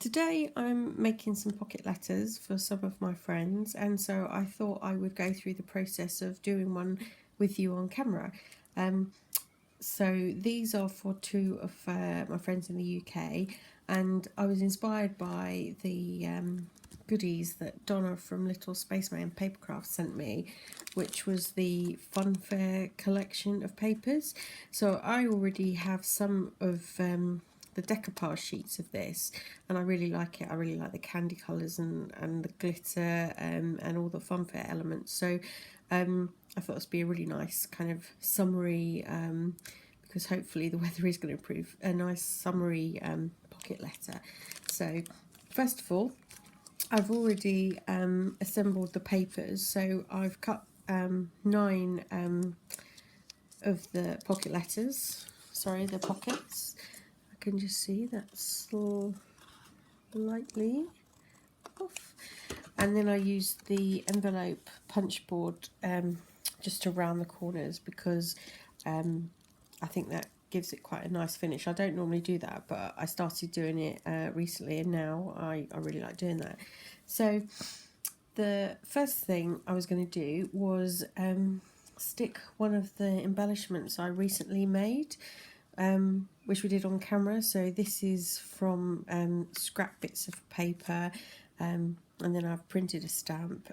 Today I'm making some pocket letters for some of my friends, and so I thought I would go through the process of doing one with you on camera. So these are for two of my friends in the UK, and I was inspired by the goodies that Donna from Little Spaceman Papercraft sent me, which was the Funfair collection of papers. So I already have some of the decoupage sheets of this, and I really like it. I really like the candy colours and the glitter and all the Funfair elements. So I thought this would be a really nice kind of summery, because hopefully the weather is going to improve, a nice summery pocket letter. So first of all, I've already assembled the papers. So I've cut 9 of the pocket letters, the pockets. I can just see that's slightly off. And then I used the envelope punch board just to round the corners, because I think that gives it quite a nice finish. I don't normally do that, but I started doing it recently, and now I really like doing that. So the first thing I was going to do was stick one of the embellishments I recently made, which we did on camera. So this is from scrap bits of paper, and then I've printed a stamp,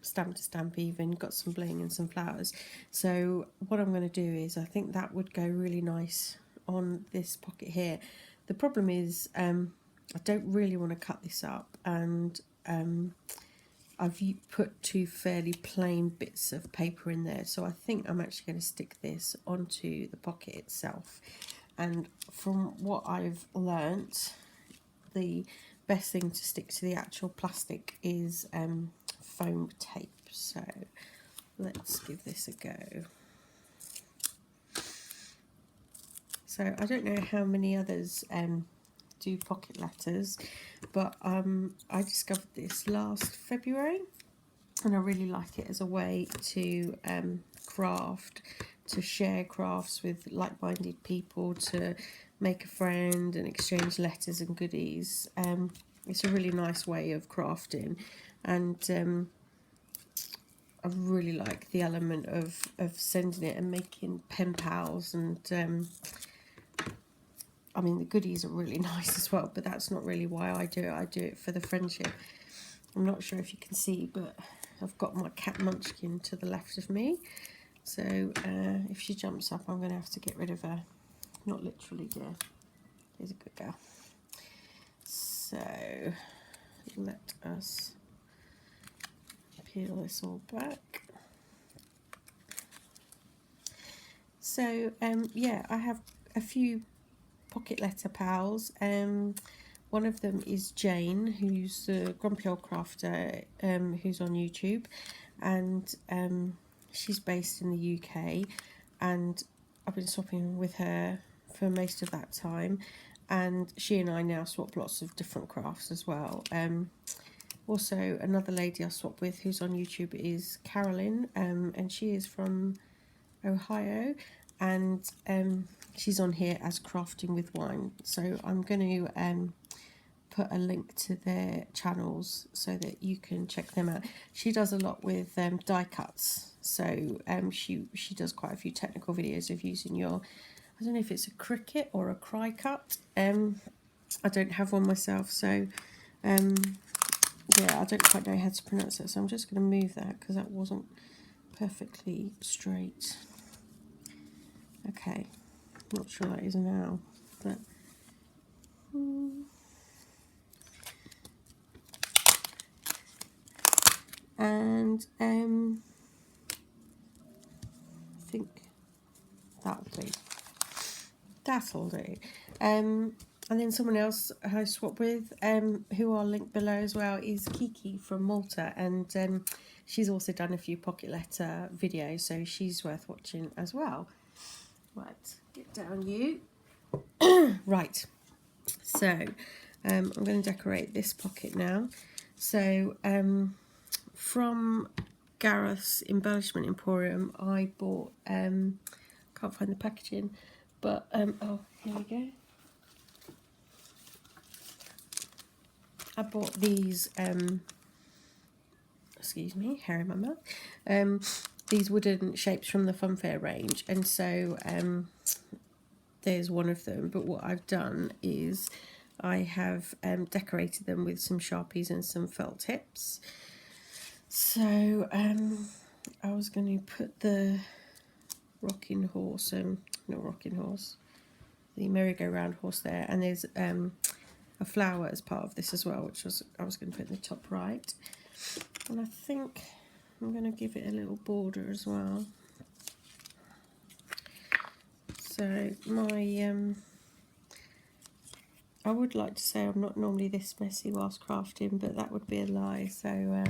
stamp to stamp even, got some bling and some flowers. So what I'm going to do is, I think that would go really nice on this pocket here. The problem is I don't really want to cut this up, and I've put 2 fairly plain bits of paper in there, so I think I'm actually going to stick this onto the pocket itself. And from what I've learnt, the best thing to stick to the actual plastic is foam tape. So let's give this a go. So I don't know how many others do pocket letters, but I discovered this last February, and I really like it as a way to craft, to share crafts with like-minded people, to make a friend and exchange letters and goodies. It's a really nice way of crafting, and I really like the element of sending it and making pen pals, and I mean, the goodies are really nice as well, but that's not really why I do it. I do it for the friendship. I'm not sure if you can see, but I've got my cat Munchkin to the left of me. So if she jumps up, I'm going to have to get rid of her. Not literally, dear. She's a good girl. So let us peel this all back. So yeah, I have a few pocket letter pals. One of them is Jane, who's the grumpy old crafter, who's on YouTube, and she's based in the UK, and I've been swapping with her for most of that time, and she and I now swap lots of different crafts as well. Also, another lady I swap with who's on YouTube is Carolyn, and she is from Ohio, and she's on here as Crafting with Wine. So I'm going to put a link to their channels so that you can check them out. She does a lot with die cuts, so she does quite a few technical videos of using your, I don't know if it's a Cricut or a cry cut. I don't have one myself, so yeah, I don't quite know how to pronounce it, so I'm just going to move that because that wasn't perfectly straight. Okay, not sure that is now, but and I think that'll do. That'll do. And then someone else I swap with, who I'll link below as well, is Kiki from Malta, and she's also done a few pocket letter videos, so she's worth watching as well. Right, get down you. Right, so I'm going to decorate this pocket now. So from Gareth's Embellishment Emporium, I bought, can't find the packaging, but oh, here we go. I bought these, excuse me, hair in my mouth, these wooden shapes from the Funfair range, and so there's one of them, but what I've done is I have decorated them with some Sharpies and some felt tips. So I was going to put the rocking horse, not rocking horse, the merry-go-round horse there, and there's a flower as part of this as well, which I was going to put in the top right, and I think I'm going to give it a little border as well. So my I would like to say I'm not normally this messy whilst crafting, but that would be a lie. So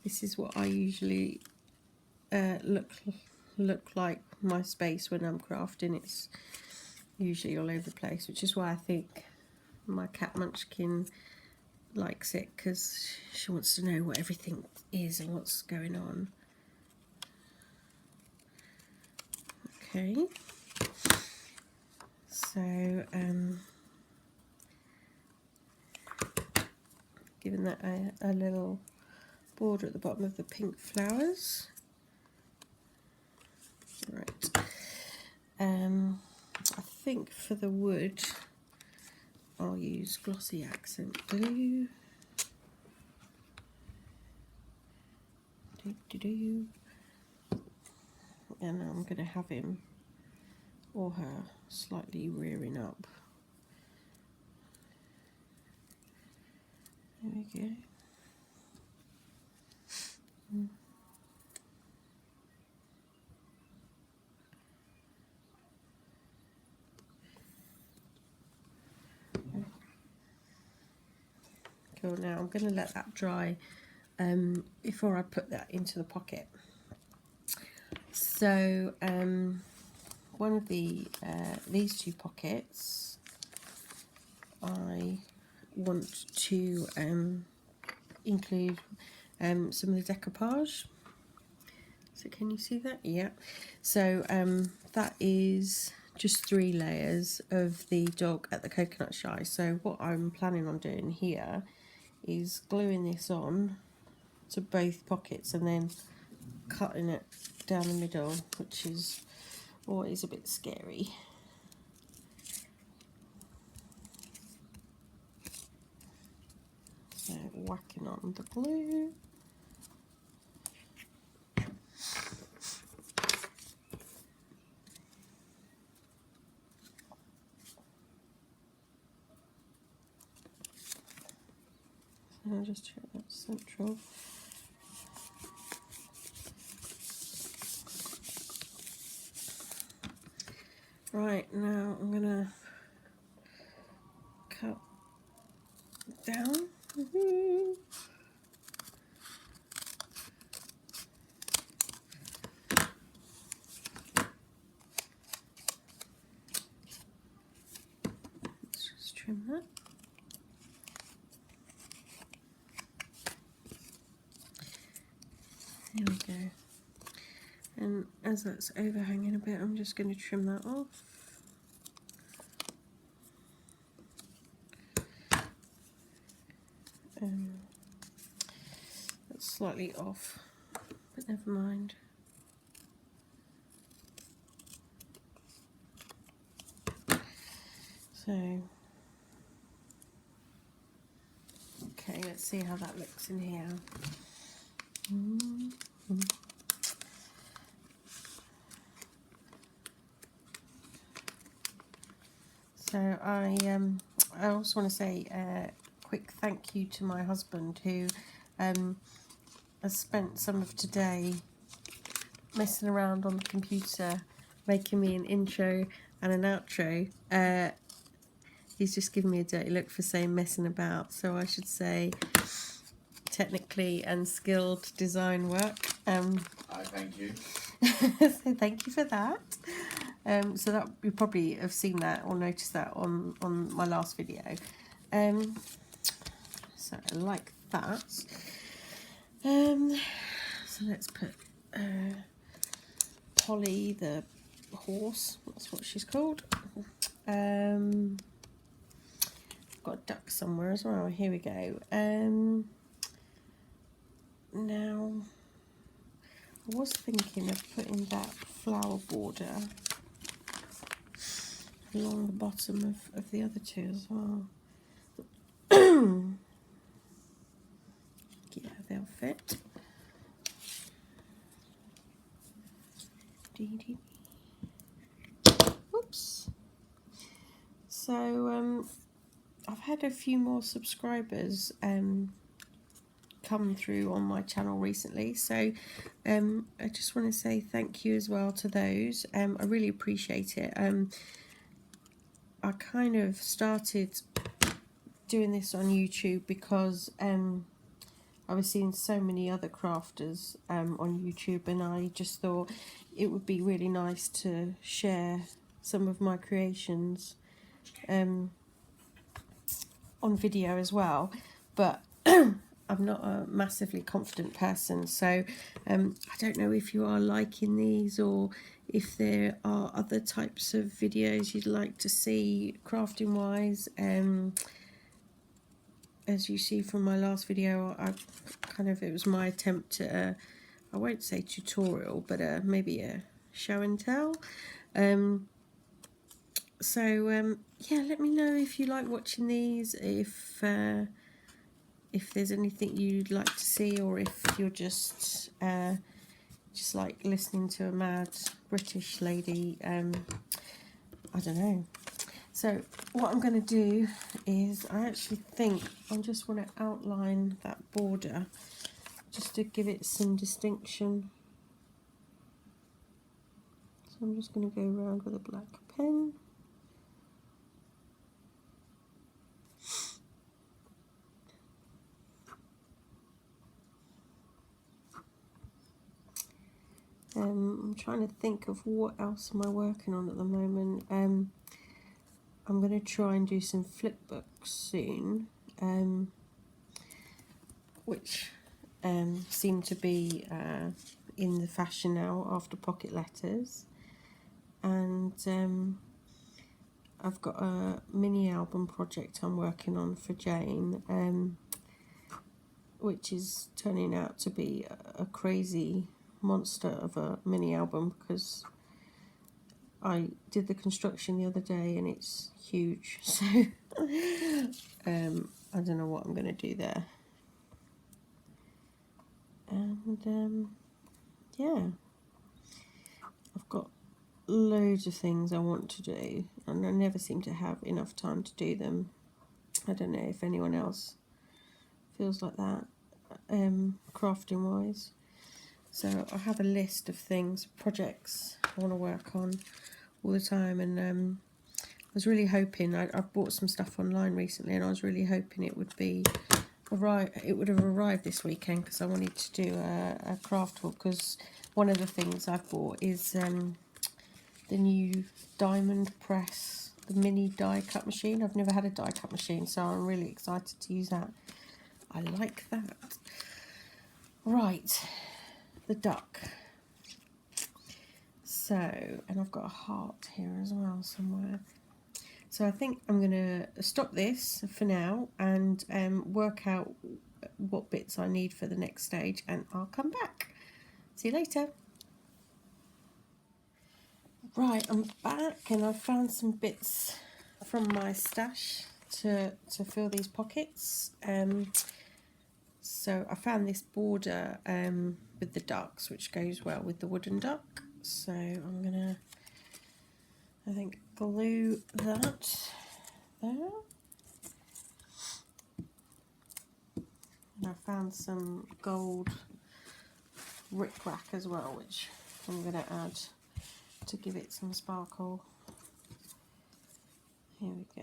this is what I usually look like my space when I'm crafting. It's usually all over the place, which is why I think my cat Munchkin likes it, because she wants to know what everything is and what's going on. Okay, so giving that a little border at the bottom of the pink flowers. Right, I think for the wood I'll use glossy accent glue. And I'm going to have him or her slightly rearing up. There we go. Cool, now I'm going to let that dry before I put that into the pocket. So one of the these two pockets I want to include some of the decoupage. So can you see that? Yeah. So that is just 3 layers of the dog at the coconut shy. So what I'm planning on doing here is gluing this on to both pockets and then cutting it down the middle, which is always a bit scary. So whacking on the glue. So I'll just check that's central. Right, now I'm gonna cut down. Let's just trim that. There we go. And as that's overhanging a bit, I'm just going to trim that off. That's slightly off, but never mind. So, okay, let's see how that looks in here. So I also want to say a quick thank you to my husband, who has spent some of today messing around on the computer, making me an intro and an outro. He's just given me a dirty look for saying messing about, so I should say technically and skilled design work. I thank you. So thank you for that. So that you probably have seen that or noticed that on my last video. So like that. So let's put Polly the horse. That's what she's called. I've got a duck somewhere as well. Here we go. Now, I was thinking of putting that flower border along the bottom of the other two as well. Yeah, they'll fit. Whoops. So I've had a few more subscribers come through on my channel recently, so I just want to say thank you as well to those. I really appreciate it. I kind of started doing this on YouTube because I was seeing so many other crafters on YouTube, and I just thought it would be really nice to share some of my creations on video as well. But I'm not a massively confident person, so I don't know if you are liking these or if there are other types of videos you'd like to see crafting wise. As you see from my last video, it was my attempt at I won't say tutorial, but maybe a show and tell. Yeah, let me know if you like watching these, if there's anything you'd like to see, or if you're just like listening to a mad British lady. I don't know. So what I'm going to do is, I actually think I just want to outline that border just to give it some distinction. So I'm just going to go around with a black pen. I'm trying to think of what else am I working on at the moment. I'm going to try and do some flip books soon, which seem to be in the fashion now after pocket letters. And I've got a mini album project I'm working on for Jane, which is turning out to be a crazy monster of a mini album, because I did the construction the other day and it's huge. So I don't know what I'm going to do there. And yeah, I've got loads of things I want to do, and I never seem to have enough time to do them. I don't know if anyone else feels like that, crafting wise. So I have a list of things, projects I want to work on all the time, and I was really hoping, I bought some stuff online recently, and I was really hoping it would have arrived this weekend, because I wanted to do a craft haul, because one of the things I've bought is the new diamond press, the mini die cut machine. I've never had a die cut machine, so I'm really excited to use that. I like that. Right, the duck. So, and I've got a heart here as well somewhere. So I think I'm going to stop this for now and work out what bits I need for the next stage, and I'll come back. See you later. Right, I'm back, and I've found some bits from my stash to fill these pockets. So I found this border with the ducks, which goes well with the wooden duck. So I'm gonna, I think, glue that there. And I found some gold rickrack as well, which I'm gonna add to give it some sparkle. Here we go.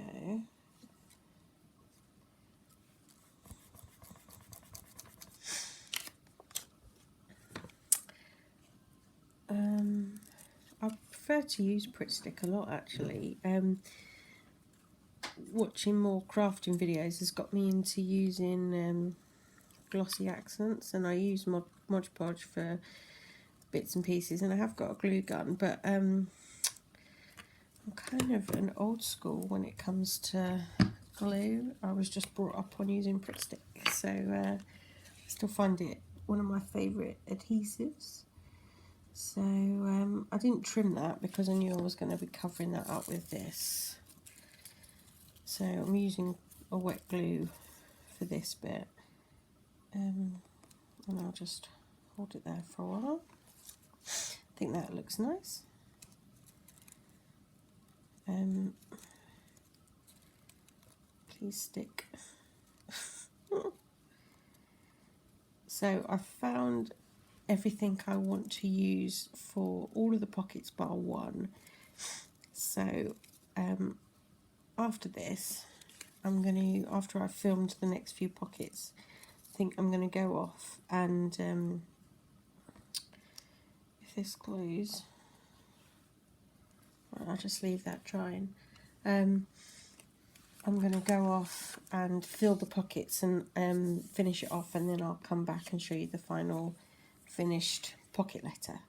I prefer to use Pritt Stick a lot, actually. Watching more crafting videos has got me into using glossy accents, and I use Mod Podge for bits and pieces, and I have got a glue gun, but I'm kind of an old school when it comes to glue. I was just brought up on using Prick Stick, so I still find it one of my favourite adhesives. So I didn't trim that because I knew I was going to be covering that up with this. So I'm using a wet glue for this bit, and I'll just hold it there for a while. I think that looks nice. Please stick. So I found everything I want to use for all of the pockets bar one. So after this, I'm going to, after I've filmed the next few pockets, I think I'm going to go off and if this glues, I'll just leave that drying. I'm going to go off and fill the pockets and finish it off, and then I'll come back and show you the final finished pocket letter.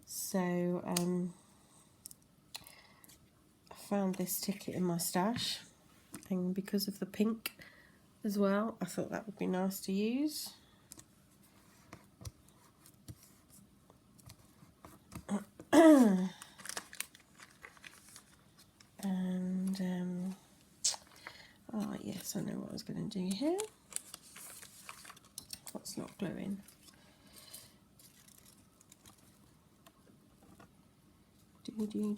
So I found this ticket in my stash, and because of the pink as well, I thought that would be nice to use. And oh yes, I know what I was going to do here. What's not gluing? Do.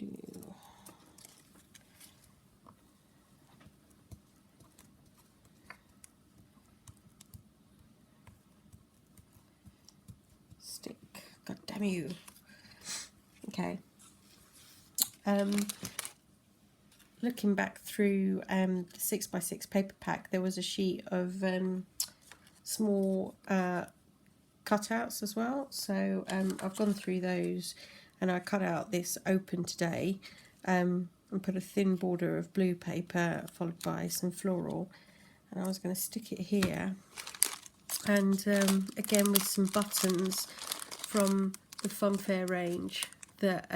Stick. God damn you. Okay. Looking back through the 6x6 paper pack, there was a sheet of small cutouts as well. So I've gone through those, and I cut out this open today and put a thin border of blue paper followed by some floral, and I was going to stick it here, and again with some buttons from the Funfair range that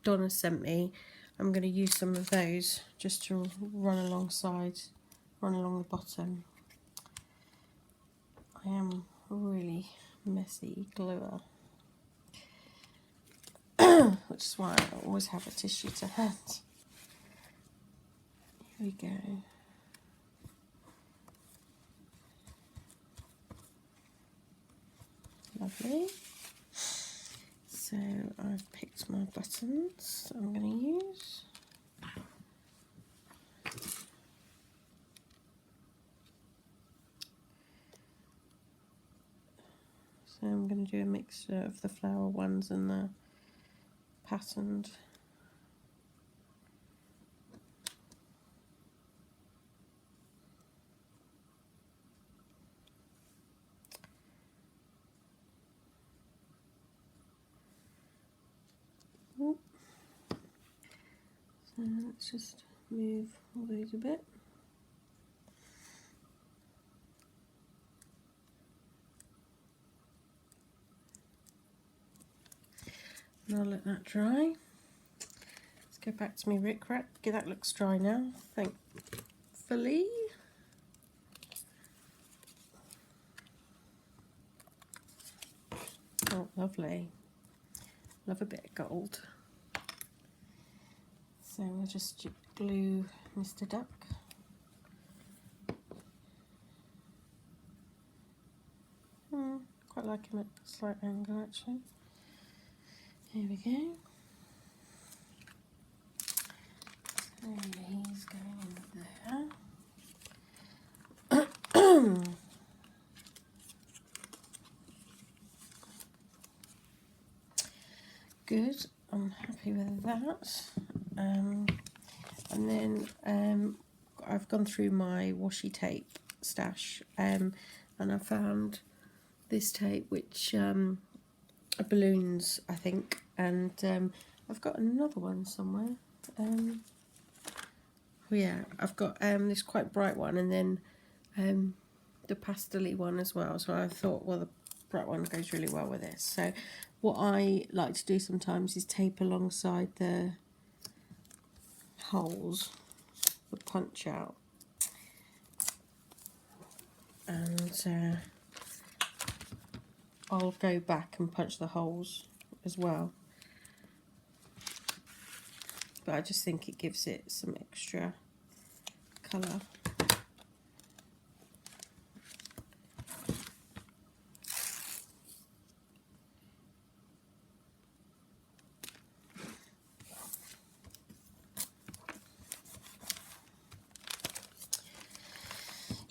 Donna sent me. I'm going to use some of those just to run along the bottom. I am a really messy gluer, which is why I always have a tissue to hand. Here we go. Lovely. So I've picked my buttons I'm going to use. So I'm going to do a mixture of the flower ones and the patterned. So let's just move all these a bit. And I'll let that dry. Let's go back to my rickrack. Okay, that looks dry now, thankfully. Oh, lovely. Love a bit of gold. So we'll just glue Mr. Duck. Quite like him at a slight angle actually. Here we go. So he's going in there. Good, I'm happy with that. And then I've gone through my washi tape stash, and I found this tape which balloons, I think, and I've got another one somewhere. Oh yeah, I've got this quite bright one, and then the pastel-y one as well. So I thought, well, the bright one goes really well with this. So what I like to do sometimes is tape alongside the holes, the punch out. and I'll go back and punch the holes as well, but I just think it gives it some extra colour.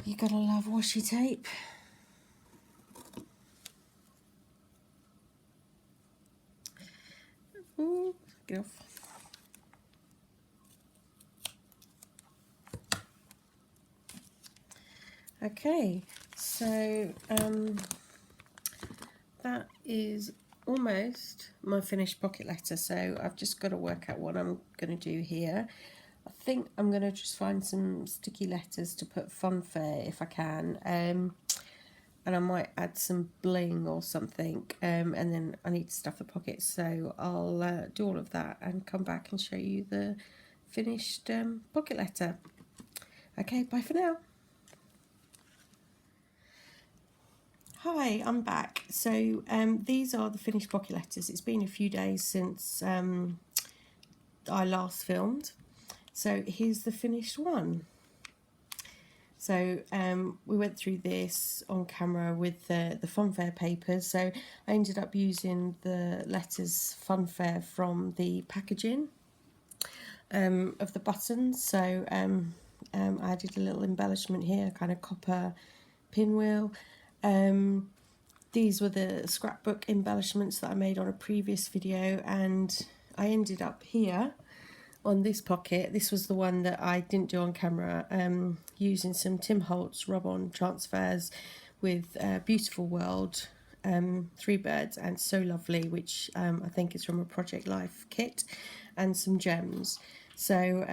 You gotta love washi tape. Ooh, get off. Okay, so that is almost my finished pocket letter, so I've just got to work out what I'm going to do here. I think I'm going to just find some sticky letters to put funfair if I can, and I might add some bling or something, and then I need to stuff the pockets, so I'll do all of that and come back and show you the finished pocket letter. Okay, bye for now. Hi, I'm back. So these are the finished pocket letters. It's been a few days since I last filmed. So here's the finished one. So we went through this on camera with the funfair papers. So I ended up using the letters funfair from the packaging of the buttons. So I added a little embellishment here, kind of copper pinwheel. These were the scrapbook embellishments that I made on a previous video, and I ended up here on this pocket. This was the one that I didn't do on camera, using some Tim Holtz rub-on transfers with Beautiful World, 3 birds and So Lovely, which I think is from a Project Life kit, and some gems. So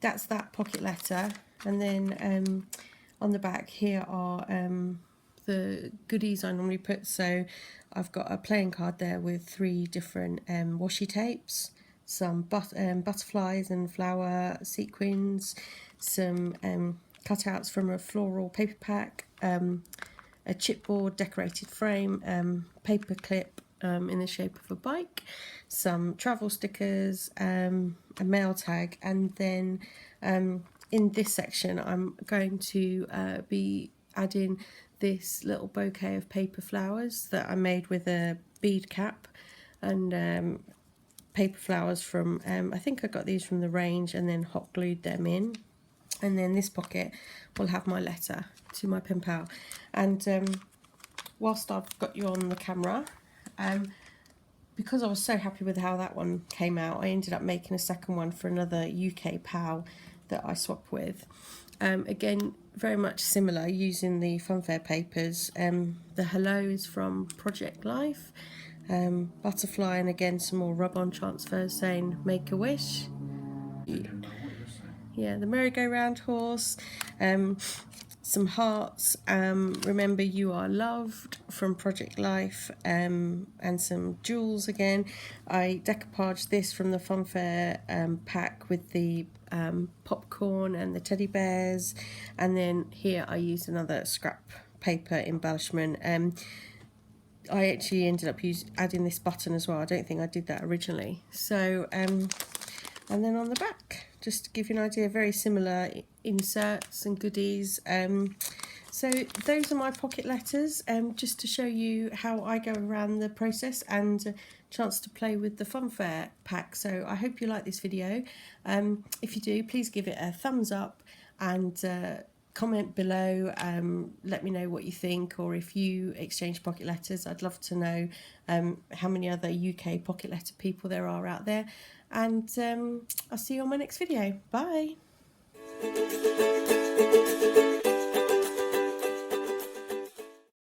that's that pocket letter, and then on the back here are the goodies I normally put. So I've got a playing card there with 3 different washi tapes, some butterflies and flower sequins, some cutouts from a floral paper pack, a chipboard decorated frame, paper clip in the shape of a bike, some travel stickers, a mail tag, and then in this section I'm going to be adding this little bouquet of paper flowers that I made with a bead cap and paper flowers from, I think I got these from the range, and then hot glued them in. And then this pocket will have my letter to my pen pal. And whilst I've got you on the camera, because I was so happy with how that one came out, I ended up making a second one for another UK pal that I swap with. Again, very much similar, using the funfair papers. The hello is from Project Life, butterfly, and again some more rub-on transfers saying make a wish. Yeah, the merry-go-round horse, some hearts, remember you are loved from Project Life, and some jewels again. I decoupaged this from the funfair pack with the popcorn and the teddy bears, and then here I used another scrap paper embellishment. I actually ended up adding this button as well. I don't think I did that originally. So and then on the back, just to give you an idea, very similar inserts and goodies. So those are my pocket letters, just to show you how I go around the process, and a chance to play with the funfair pack. So I hope you like this video. If you do, please give it a thumbs up, and comment below. Let me know what you think, or if you exchange pocket letters. I'd love to know how many other UK pocket letter people there are out there. And I'll see you on my next video. Bye.